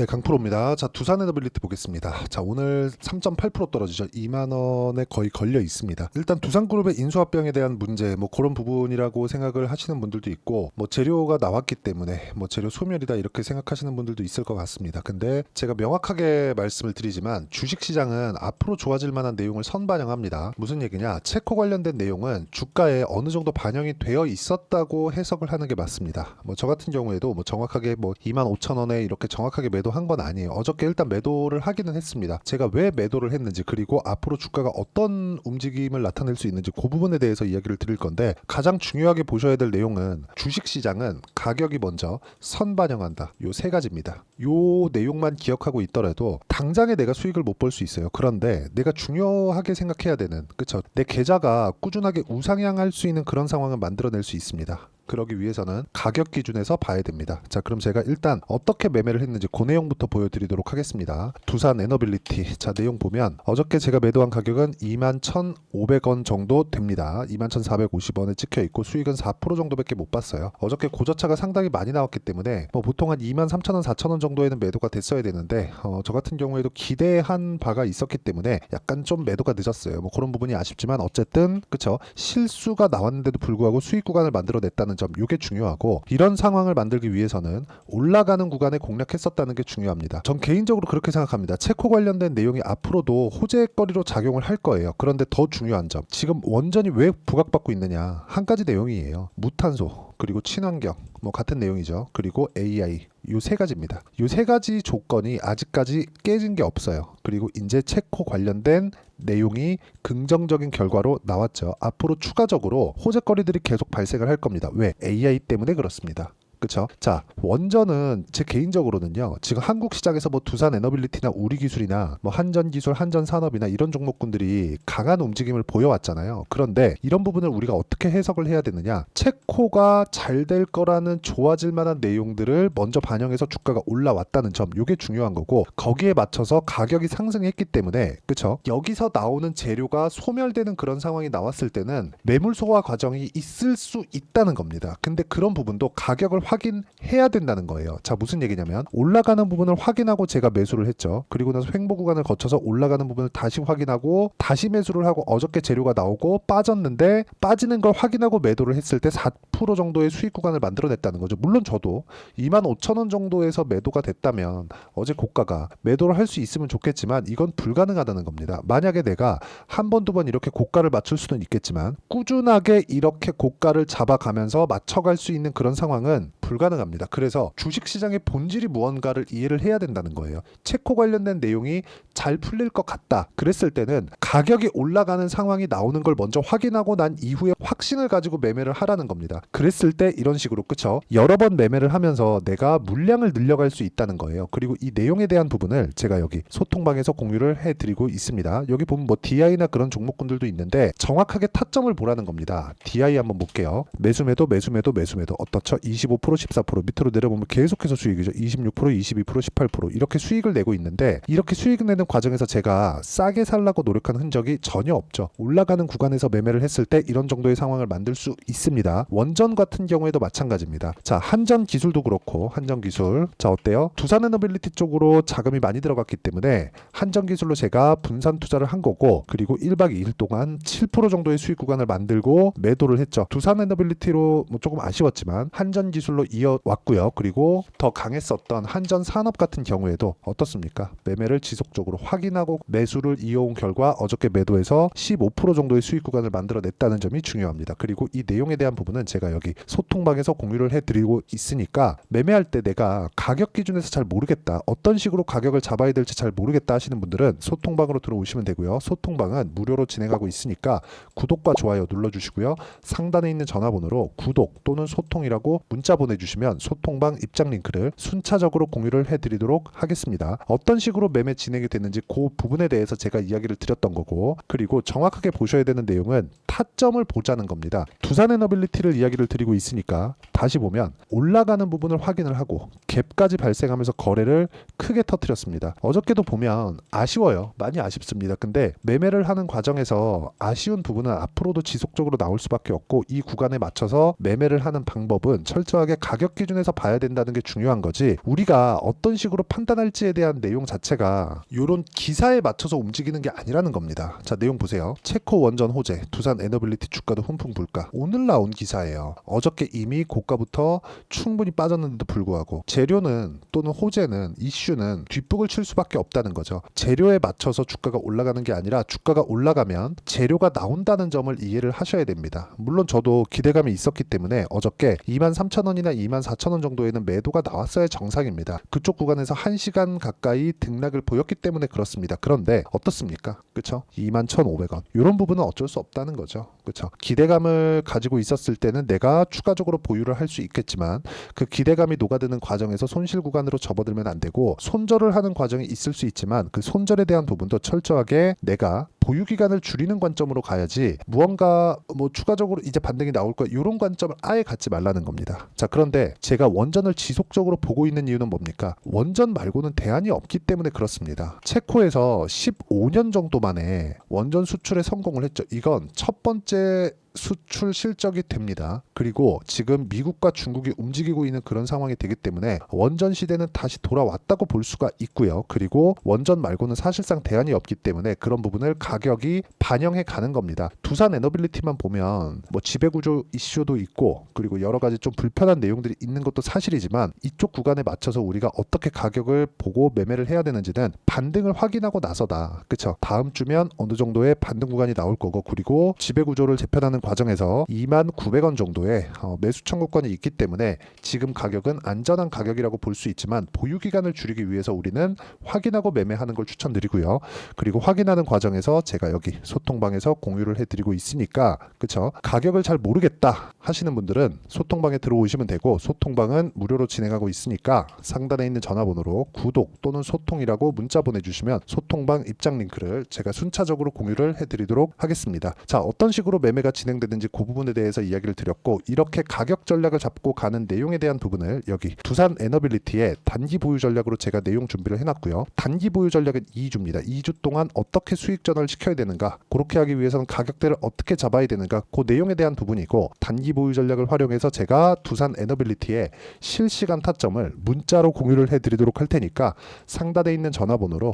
네, 강프로입니다. 자, 두산 에너빌리티 보겠습니다. 자, 오늘 3.8% 떨어지죠. 2만 원에 거의 걸려 있습니다. 일단 두산그룹의 인수합병에 대한 문제, 뭐 그런 부분이라고 생각을 하시는 분들도 있고, 뭐 재료가 나왔기 때문에 뭐 재료 소멸이다 이렇게 생각하시는 분들도 있을 것 같습니다. 근데 제가 명확하게 말씀을 드리지만 주식시장은 앞으로 좋아질 만한 내용을 선반영합니다. 무슨 얘기냐? 체코 관련된 내용은 주가에 어느 정도 반영이 되어 있었다고 해석을 하는 게 맞습니다. 뭐 저 같은 경우에도 뭐 정확하게 뭐 25,000원에 이렇게 정확하게 매도한 건 아니에요. 어저께 일단 매도를 하기는 했습니다. 제가 왜 매도를 했는지, 그리고 앞으로 주가가 어떤 움직임을 나타낼 수 있는지 그 부분에 대해서 이야기를 드릴 건데, 가장 중요하게 보셔야 될 내용은 주식시장은 가격이 먼저 선반영한다. 요 세 가지입니다. 요 내용만 기억하고 있더라도 당장에 내가 수익을 못 볼 수 있어요. 그런데 내가 중요하게 생각해야 되는, 그쵸? 내 계좌가 꾸준하게 우상향할 수 있는 그런 상황을 만들어낼 수 있습니다. 그러기 위해서는 가격 기준에서 봐야 됩니다. 자, 그럼 제가 일단 어떻게 매매를 했는지 그 내용부터 보여드리도록 하겠습니다. 두산 에너빌리티, 자, 내용 보면 어저께 제가 매도한 가격은 21,500원 정도 됩니다. 21,450원에 찍혀 있고 수익은 4% 정도밖에 못 봤어요. 어저께 고저차가 상당히 많이 나왔기 때문에 뭐 보통 한 23,000원, 4,000원 정도에는 매도가 됐어야 되는데 저 같은 경우에도 기대한 바가 있었기 때문에 약간 좀 매도가 늦었어요. 뭐 그런 부분이 아쉽지만 어쨌든 그쵸, 실수가 나왔는데도 불구하고 수익 구간을 만들어냈다는 점, 이게 중요하고, 이런 상황을 만들기 위해서는 올라가는 구간에 공략했었다는 게 중요합니다. 전 개인적으로 그렇게 생각합니다. 체코 관련된 내용이 앞으로도 호재거리로 작용을 할 거예요. 그런데 더 중요한 점, 지금 원전이 왜 부각받고 있느냐, 한 가지 내용이에요. 무탄소, 그리고 친환경, 뭐 같은 내용이죠. 그리고 AI, 요 세 가지입니다. 요 세 가지 조건이 아직까지 깨진 게 없어요. 그리고 이제 체코 관련된 내용이 긍정적인 결과로 나왔죠. 앞으로 추가적으로 호재거리들이 계속 발생을 할 겁니다. 왜? AI 때문에 그렇습니다. 그쵸? 자, 원전은 제 개인적으로는요, 지금 한국 시장에서 뭐 두산 에너빌리티나 우리기술이나 뭐 한전기술, 한전산업이나 이런 종목군들이 강한 움직임을 보여왔잖아요. 그런데 이런 부분을 우리가 어떻게 해석을 해야 되느냐? 체코가 잘 될 거라는 좋아질 만한 내용들을 먼저 반영해서 주가가 올라왔다는 점, 이게 중요한 거고, 거기에 맞춰서 가격이 상승했기 때문에, 그쵸? 여기서 나오는 재료가 소멸되는 그런 상황이 나왔을 때는 매물 소화 과정이 있을 수 있다는 겁니다. 근데 그런 부분도 가격을 확인해야 된다는 거예요. 자, 무슨 얘기냐면 올라가는 부분을 확인하고 제가 매수를 했죠. 그리고 나서 횡보 구간을 거쳐서 올라가는 부분을 다시 확인하고 다시 매수를 하고, 어저께 재료가 나오고 빠졌는데 빠지는 걸 확인하고 매도를 했을 때 4% 정도의 수익 구간을 만들어냈다는 거죠. 물론 저도 25,000원 정도에서 매도가 됐다면 어제 고가가 매도를 할 수 있으면 좋겠지만 이건 불가능하다는 겁니다. 만약에 내가 한 번, 두 번 이렇게 고가를 맞출 수는 있겠지만 꾸준하게 이렇게 고가를 잡아가면서 맞춰갈 수 있는 그런 상황은 불가능합니다. 그래서 주식시장의 본질이 무언가를 이해를 해야 된다는 거예요. 체코 관련된 내용이 잘 풀릴 것 같다, 그랬을 때는 가격이 올라가는 상황이 나오는 걸 먼저 확인하고 난 이후에 확신을 가지고 매매를 하라는 겁니다. 그랬을 때 이런 식으로, 그쵸? 여러 번 매매를 하면서 내가 물량을 늘려갈 수 있다는 거예요. 그리고 이 내용에 대한 부분을 제가 여기 소통방에서 공유를 해드리고 있습니다. 여기 보면 뭐 DI나 그런 종목군들도 있는데 정확하게 타점을 보라는 겁니다. DI 한번 볼게요. 매수매도 매수매도 매수매도 어떻죠? 25%, 14%, 밑으로 내려보면 계속해서 수익이죠. 26%, 22%, 18% 이렇게 수익을 내고 있는데, 이렇게 수익을 내는 과정에서 제가 싸게 살라고 노력한 흔적이 전혀 없죠. 올라가는 구간에서 매매를 했을 때 이런 정도의 상황을 만들 수 있습니다. 원전 같은 경우에도 마찬가지입니다. 자, 한전기술도 그렇고, 한전기술, 자, 어때요? 두산에너빌리티 쪽으로 자금이 많이 들어갔기 때문에 한전기술로 제가 분산 투자를 한 거고, 그리고 1박 2일 동안 7% 정도의 수익 구간을 만들고 매도를 했죠. 두산에너빌리티로 뭐 조금 아쉬웠지만 한전기술로 이어왔고요. 그리고 더 강했었던 한전산업 같은 경우에도 어떻습니까? 매매를 지속적으로 확인하고 매수를 이어온 결과 어저께 매도해서 15% 정도의 수익 구간을 만들어냈다는 점이 중요합니다. 그리고 이 내용에 대한 부분은 제가 여기 소통방에서 공유를 해드리고 있으니까, 매매할 때 내가 가격 기준에서 잘 모르겠다, 어떤 식으로 가격을 잡아야 될지 잘 모르겠다 하시는 분들은 소통방으로 들어오시면 되고요. 소통방은 무료로 진행하고 있으니까 구독과 좋아요 눌러주시고요. 상단에 있는 전화번호로 구독 또는 소통이라고 문자 보내주시면 소통방 입장 링크를 순차적으로 공유를 해드리도록 하겠습니다. 어떤 식으로 매매 진행이 됐는지 그 부분에 대해서 제가 이야기를 드렸던 거고, 그리고 정확하게 보셔야 되는 내용은 타점을 보자는 겁니다. 두산에너빌리티를 이야기를 드리고 있으니까 다시 보면 올라가는 부분을 확인을 하고 갭까지 발생하면서 거래를 크게 터뜨렸습니다. 어저께도 보면 아쉬워요. 많이 아쉽습니다. 근데 매매를 하는 과정에서 아쉬운 부분은 앞으로도 지속적으로 나올 수밖에 없고, 이 구간에 맞춰서 매매를 하는 방법은 철저하게 철저하게 가격 기준에서 봐야 된다는 게 중요한 거지, 우리가 어떤 식으로 판단할지에 대한 내용 자체가 이런 기사에 맞춰서 움직이는 게 아니라는 겁니다. 자, 내용 보세요. 체코 원전 호재, 두산 에너빌리티 주가도 훈풍 불가. 오늘 나온 기사예요. 어저께 이미 고가부터 충분히 빠졌는데도 불구하고 재료는 또는 호재는 이슈는 뒷북을 칠 수밖에 없다는 거죠. 재료에 맞춰서 주가가 올라가는 게 아니라 주가가 올라가면 재료가 나온다는 점을 이해를 하셔야 됩니다. 물론 저도 기대감이 있었기 때문에 어저께 23,000원이나 24,000원 정도에는 매도가 나왔어야 정상입니다. 그쪽 구간에서 1시간 가까이 등락을 보였기 때문에 그렇습니다. 그런데 어떻습니까? 그쵸? 21,500원. 이런 부분은 어쩔 수 없다는 거죠. 그쵸? 기대감을 가지고 있었을 때는 내가 추가적으로 보유를 할 수 있겠지만 그 기대감이 녹아드는 과정에서 손실 구간으로 접어들면 안 되고, 손절을 하는 과정이 있을 수 있지만 그 손절에 대한 부분도 철저하게 내가 보유 기간을 줄이는 관점으로 가야지, 무언가 뭐 추가적으로 이제 반등이 나올 거야 이런 관점을 아예 갖지 말라는 겁니다. 자, 그런데 제가 원전을 지속적으로 보고 있는 이유는 뭡니까? 원전 말고는 대안이 없기 때문에 그렇습니다. 체코에서 15년 정도 만에 원전 수출에 성공을 했죠. 이건 첫 번째 수출 실적이 됩니다. 그리고 지금 미국과 중국이 움직이고 있는 그런 상황이 되기 때문에 원전 시대는 다시 돌아왔다고 볼 수가 있고요. 그리고 원전 말고는 사실상 대안이 없기 때문에 그런 부분을 가격이 반영해 가는 겁니다. 두산 에너빌리티만 보면 뭐 지배구조 이슈도 있고 그리고 여러 가지 좀 불편한 내용들이 있는 것도 사실이지만, 이쪽 구간에 맞춰서 우리가 어떻게 가격을 보고 매매를 해야 되는지는 반등을 확인하고 나서다. 그쵸? 다음 주면 어느 정도의 반등 구간이 나올 거고, 그리고 지배구조를 재편하는 과정에서 29,000원 정도의 매수 청구권이 있기 때문에 지금 가격은 안전한 가격이라고 볼 수 있지만, 보유 기간을 줄이기 위해서 우리는 확인하고 매매하는 걸 추천드리고요. 그리고 확인하는 과정에서 제가 여기 소통방에서 공유를 해드리고 있으니까, 그쵸? 가격을 잘 모르겠다 하시는 분들은 소통방에 들어오시면 되고, 소통방은 무료로 진행하고 있으니까 상단에 있는 전화번호로 구독 또는 소통이라고 문자 보내주시면 소통방 입장 링크를 제가 순차적으로 공유를 해드리도록 하겠습니다. 자, 어떤 식으로 매매가 진행되는지 그 부분에 대해서 이야기를 드렸고, 이렇게 가격 전략을 잡고 가는 내용에 대한 부분을 여기 두산 에너빌리티의 단기 보유 전략으로 제가 내용 준비를 해놨고요. 단기 보유 전략은 2주입니다. 2주 동안 어떻게 수익 전환을 시켜야 되는가, 그렇게 하기 위해서는 가격대를 어떻게 잡아야 되는가, 그 내용에 대한 부분이고, 단기 보유 전략을 활용해서 제가 두산 에너빌리티의 실시간 타점을 문자로 공유를 해드리도록 할 테니까 상단에 있는 전화번호로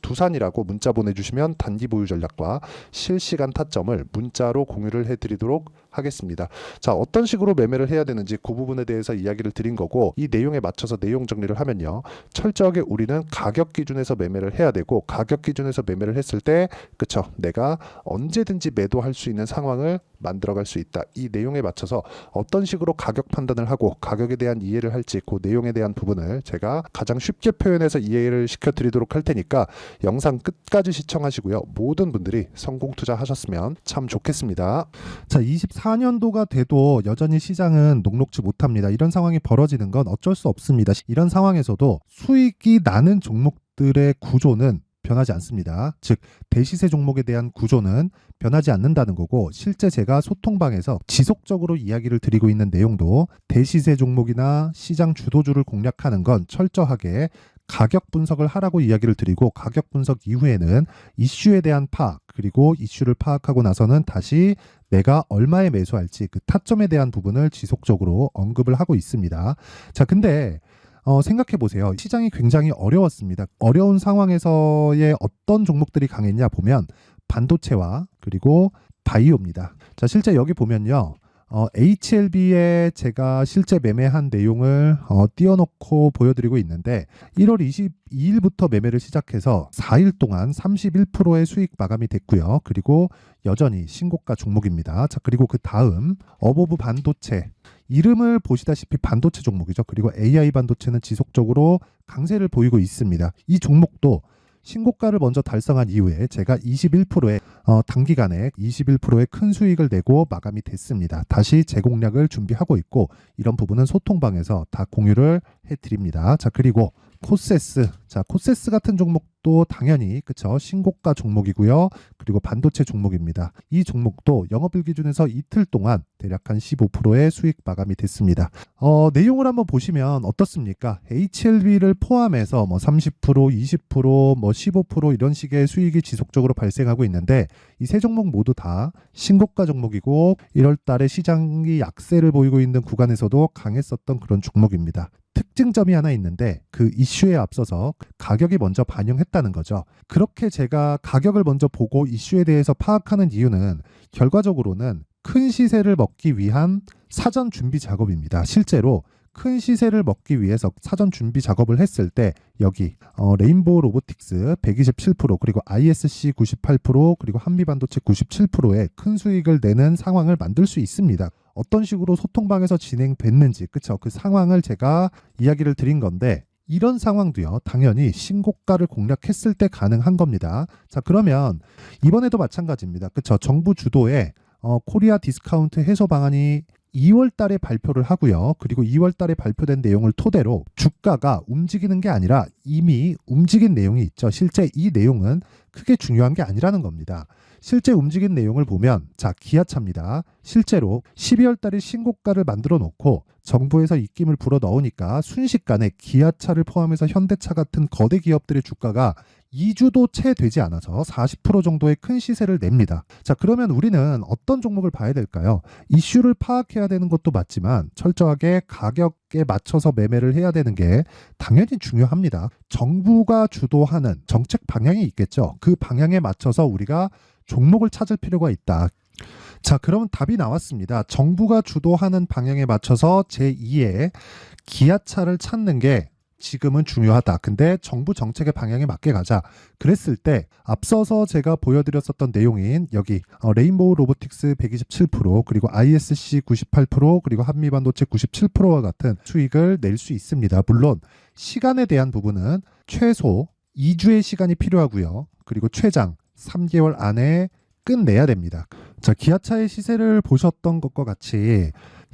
두산이라고 문자 보내주시면 단기 보유 전략과 실시간 타점을 문자로 공유를 해드리도록 하겠습니다. 자, 어떤 식으로 매매를 해야 되는지 그 부분에 대해서 이야기를 드린 거고, 이 내용에 맞춰서 내용 정리를 하면요, 철저하게 우리는 가격 기준에서 매매를 해야 되고, 가격 기준에서 매매를 했을 때 그쵸, 내가 언제든지 매도할 수 있는 상황을 만들어갈 수 있다. 이 내용에 맞춰서 어떤 식으로 가격 판단을 하고 가격에 대한 이해를 할지, 그 내용에 대한 부분을 제가 가장 쉽게 표현해서 이해를 시켜드리도록 할 테니까 영상 끝까지 시청하시고요. 모든 분들이 성공 투자하셨으면 참 좋겠습니다. 자, 24년도가 돼도 여전히 시장은 녹록지 못합니다. 이런 상황이 벌어지는 건 어쩔 수 없습니다. 이런 상황에서도 수익이 나는 종목들의 구조는 변하지 않습니다. 즉, 대시세 종목에 대한 구조는 변하지 않는다는 거고, 실제 제가 소통방에서 지속적으로 이야기를 드리고 있는 내용도 대시세 종목이나 시장 주도주를 공략하는 건 철저하게 가격 분석을 하라고 이야기를 드리고, 가격 분석 이후에는 이슈에 대한 파악, 그리고 이슈를 파악하고 나서는 다시 내가 얼마에 매수할지 그 타점에 대한 부분을 지속적으로 언급을 하고 있습니다. 자, 근데 생각해 보세요. 시장이 굉장히 어려웠습니다. 어려운 상황에서의 어떤 종목들이 강했냐 보면 반도체와 그리고 바이오입니다. 자, 실제 여기 보면요. HLB에 제가 실제 매매한 내용을 띄워놓고 보여드리고 있는데, 1월 22일부터 매매를 시작해서 4일 동안 31%의 수익 마감이 됐고요. 그리고 여전히 신고가 종목입니다. 자, 그리고 그 다음 어보브 반도체, 이름을 보시다시피 반도체 종목이죠. 그리고 AI 반도체는 지속적으로 강세를 보이고 있습니다. 이 종목도 신고가를 먼저 달성한 이후에 제가 21%의 단기간에 21%의 큰 수익을 내고 마감이 됐습니다. 다시 재공략을 준비하고 있고, 이런 부분은 소통방에서 다 공유를 해드립니다. 자, 그리고 코세스. 자, 코세스 같은 종목도 당연히 그쵸, 신고가 종목이고요. 그리고 반도체 종목입니다. 이 종목도 영업일 기준에서 이틀 동안 대략 한 15%의 수익 마감이 됐습니다. 내용을 한번 보시면 어떻습니까? HLB를 포함해서 뭐 30%, 20%, 뭐 15% 이런 식의 수익이 지속적으로 발생하고 있는데 이 세 종목 모두 다 신고가 종목이고 1월 달에 시장이 약세를 보이고 있는 구간에서도 강했었던 그런 종목입니다. 특징점이 하나 있는데 그 이슈에 앞서서 가격이 먼저 반영했다는 거죠. 그렇게 제가 가격을 먼저 보고 이슈에 대해서 파악하는 이유는 결과적으로는 큰 시세를 먹기 위한 사전 준비 작업입니다. 실제로 큰 시세를 먹기 위해서 사전 준비 작업을 했을 때 여기 레인보우 로보틱스 127% 그리고 ISC 98% 그리고 한미반도체 97%의 큰 수익을 내는 상황을 만들 수 있습니다. 어떤 식으로 소통방에서 진행됐는지 그쵸, 그 상황을 제가 이야기를 드린 건데 이런 상황도요 당연히 신고가를 공략했을 때 가능한 겁니다. 자, 그러면 이번에도 마찬가지입니다. 그쵸, 정부 주도의 코리아 디스카운트 해소 방안이 2월 달에 발표를 하고요. 그리고 2월 달에 발표된 내용을 토대로 주가가 움직이는 게 아니라 이미 움직인 내용이 있죠. 실제 이 내용은 크게 중요한 게 아니라는 겁니다. 실제 움직인 내용을 보면 자, 기아차입니다. 실제로 12월 달에 신고가를 만들어 놓고 정부에서 입김을 불어 넣으니까 순식간에 기아차를 포함해서 현대차 같은 거대 기업들의 주가가 2주도 채 되지 않아서 40% 정도의 큰 시세를 냅니다. 자, 그러면 우리는 어떤 종목을 봐야 될까요? 이슈를 파악해야 되는 것도 맞지만 철저하게 가격에 맞춰서 매매를 해야 되는 게 당연히 중요합니다. 정부가 주도하는 정책 방향이 있겠죠. 그 방향에 맞춰서 우리가 종목을 찾을 필요가 있다. 자, 그러면 답이 나왔습니다. 정부가 주도하는 방향에 맞춰서 제2의 기아차를 찾는 게 지금은 중요하다. 근데 정부 정책의 방향에 맞게 가자. 그랬을 때 앞서서 제가 보여드렸었던 내용인 여기 레인보우 로보틱스 127% 그리고 ISC 98% 그리고 한미반도체 97%와 같은 수익을 낼 수 있습니다. 물론 시간에 대한 부분은 최소 2주의 시간이 필요하고요. 그리고 최장 3개월 안에 끝내야 됩니다. 자, 기아차의 시세를 보셨던 것과 같이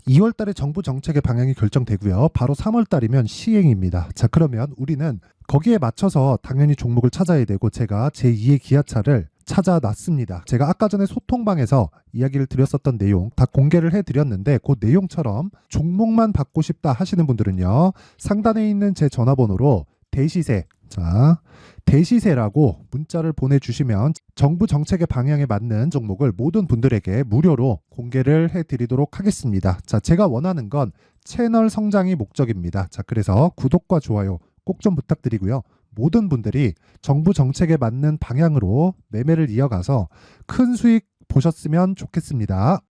2월 달에 정부 정책의 방향이 결정되고요. 바로 3월 달이면 시행입니다. 자, 그러면 우리는 거기에 맞춰서 당연히 종목을 찾아야 되고 제가 제2의 기아차를 찾아놨습니다. 제가 아까 전에 소통방에서 이야기를 드렸었던 내용 다 공개를 해드렸는데 그 내용처럼 종목만 받고 싶다 하시는 분들은요. 상단에 있는 제 전화번호로 대시세, 자, 대시세라고 문자를 보내주시면 정부 정책의 방향에 맞는 종목을 모든 분들에게 무료로 공개를 해드리도록 하겠습니다. 자, 제가 원하는 건 채널 성장이 목적입니다. 자, 그래서 구독과 좋아요 꼭 좀 부탁드리고요. 모든 분들이 정부 정책에 맞는 방향으로 매매를 이어가서 큰 수익 보셨으면 좋겠습니다.